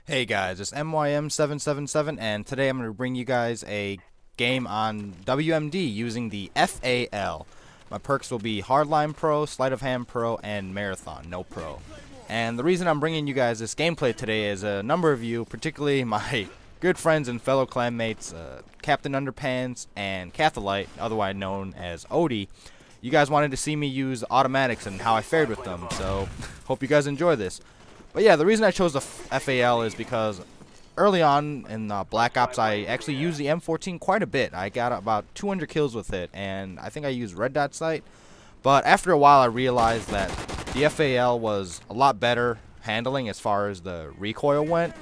Hey guys, it's MYM777 and today I'm going to bring you guys a game on WMD using the FAL. My perks will be Hardline Pro, Sleight of Hand Pro, and Marathon, no Pro. And the reason I'm bringing you guys this gameplay today is a number of you, particularly my good friends and fellow clanmates, Captain Underpants and Catholite, otherwise known as Odie, you guys wanted to see me use automatics and how I fared with them, so hope you guys enjoy this. But yeah, the reason I chose the FAL is because early on in Black Ops, I actually used the M14 quite a bit. I got about 200 kills with it, and I think I used red dot sight. But after a while, I realized that the FAL was a lot better handling as far as the recoil went.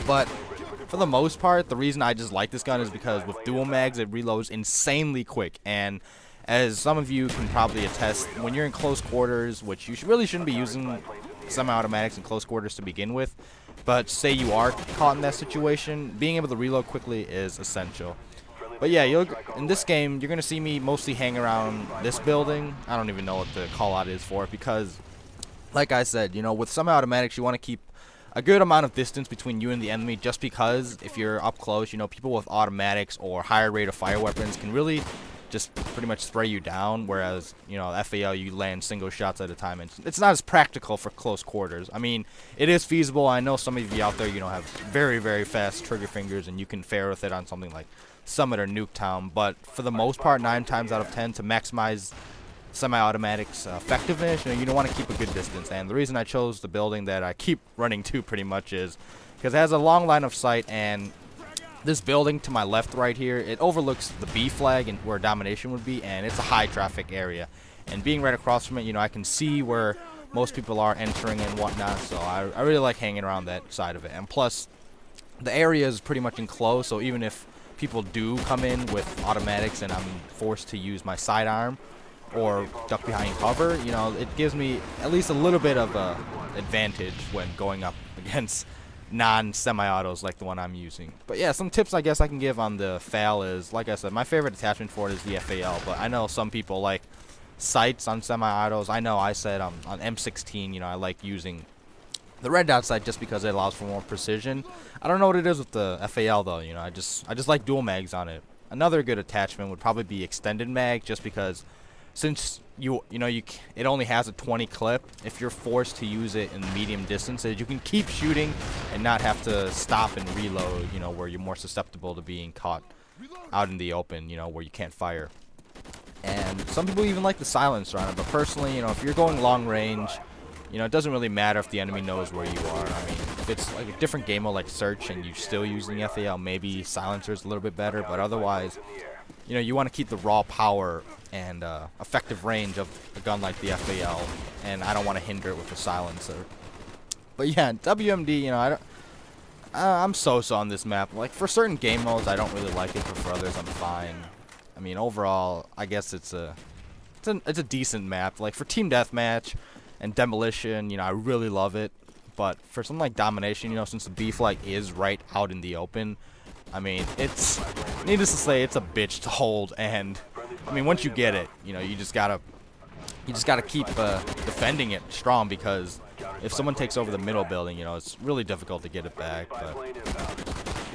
But for the most part, the reason I just like this gun is because with dual mags, it reloads insanely quick. And as some of you can probably attest, when you're in close quarters, which you really shouldn't be using semi-automatics in close quarters to begin with, but say you are caught in that situation, being able to reload quickly is essential. But yeah, in this game, you're going to see me mostly hang around this building. I don't even know what the call out is for it because, like I said, you know, with semi-automatics, you want to keep a good amount of distance between you and the enemy, just because if you're up close, you know, people with automatics or higher rate of fire weapons can really just pretty much spray you down, whereas, you know, FAL, you land single shots at a time, and it's not as practical for close quarters. I mean, it is feasible. I know some of you out there, you know, have very, very fast trigger fingers, and you can fare with it on something like Summit or Nuketown, but for the most part, 9 times out of 10, to maximize semi-automatics effectiveness, you know, you want to keep a good distance. And the reason I chose the building that I keep running to pretty much is because it has a long line of sight, and this building to my left right here, it overlooks the B flag and where domination would be, and it's a high traffic area. And being right across from it, you know, I can see where most people are entering and whatnot, so I really like hanging around that side of it. And plus, the area is pretty much enclosed, so even if people do come in with automatics and I'm forced to use my sidearm or duck behind cover, you know, it gives me at least a little bit of a advantage when going up against non-semi-autos like the one I'm using. But yeah, some tips I guess I can give on the FAL is, like I said, my favorite attachment for it is the FAL, but I know some people like sights on semi-autos. I know I said on M16, you know, I like using the red dot sight just because it allows for more precision. I don't know what it is with the FAL though, you know, I just like dual mags on it. Another good attachment would probably be extended mag, just because since it only has a 20 clip, if you're forced to use it in medium distances, you can keep shooting and not have to stop and reload, you know, where you're more susceptible to being caught out in the open, you know, where you can't fire. And some people even like the silencer on it, but personally, you know, if you're going long range, you know, it doesn't really matter if the enemy knows where you are. I mean, if it's like a different game mode like search and you're still using the FAL, maybe silencer is a little bit better, but otherwise, you know, you want to keep the raw power and effective range of a gun like the FAL, and I don't want to hinder it with a silencer. But yeah, WMD, you know, I'm so-so on this map. Like, for certain game modes, I don't really like it, but for others, I'm fine. I mean, overall, I guess it's a decent map. Like, for team deathmatch and demolition, you know, I really love it. But for something like domination, you know, since the B flag is right out in the open, I mean, it's, needless to say, it's a bitch to hold. And I mean, once you get it, you know, you just gotta keep defending it strong, because if someone takes over the middle building, you know, it's really difficult to get it back. But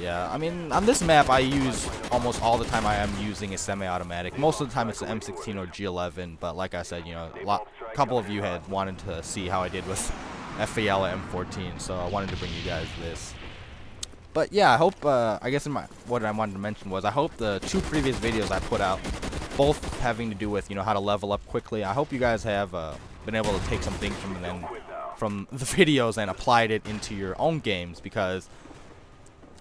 yeah, I mean, on this map, I use almost all the time I am using a semi-automatic. Most of the time, it's the M16 or G11. But like I said, you know, a couple of you had wanted to see how I did with FAL at M14, so I wanted to bring you guys this. But yeah, I hope, I guess what I wanted to mention was, I hope the 2 previous videos I put out, both having to do with, you know, how to level up quickly, I hope you guys have been able to take some things from the videos and applied it into your own games, because,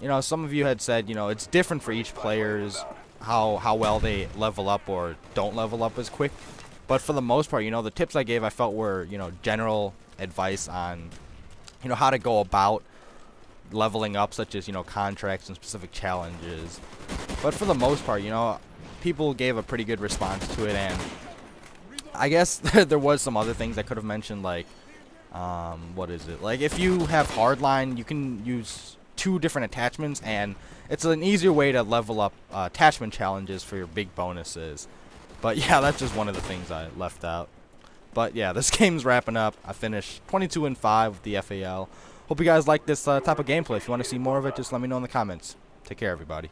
you know, some of you had said, you know, it's different for each player's how well they level up or don't level up as quick. But for the most part, you know, the tips I gave I felt were, you know, general advice on, you know, how to go about leveling up, such as, you know, contracts and specific challenges. But for the most part, you know, people gave a pretty good response to it, and I guess there was some other things I could have mentioned, like what is it, like if you have hardline, you can use 2 different attachments, and it's an easier way to level up attachment challenges for your big bonuses. But yeah, that's just one of the things I left out. But yeah, this game's wrapping up. I finished 22-5 with the FAL. hope you guys like this type of gameplay. If you want to see more of it, just let me know in the comments. Take care, everybody.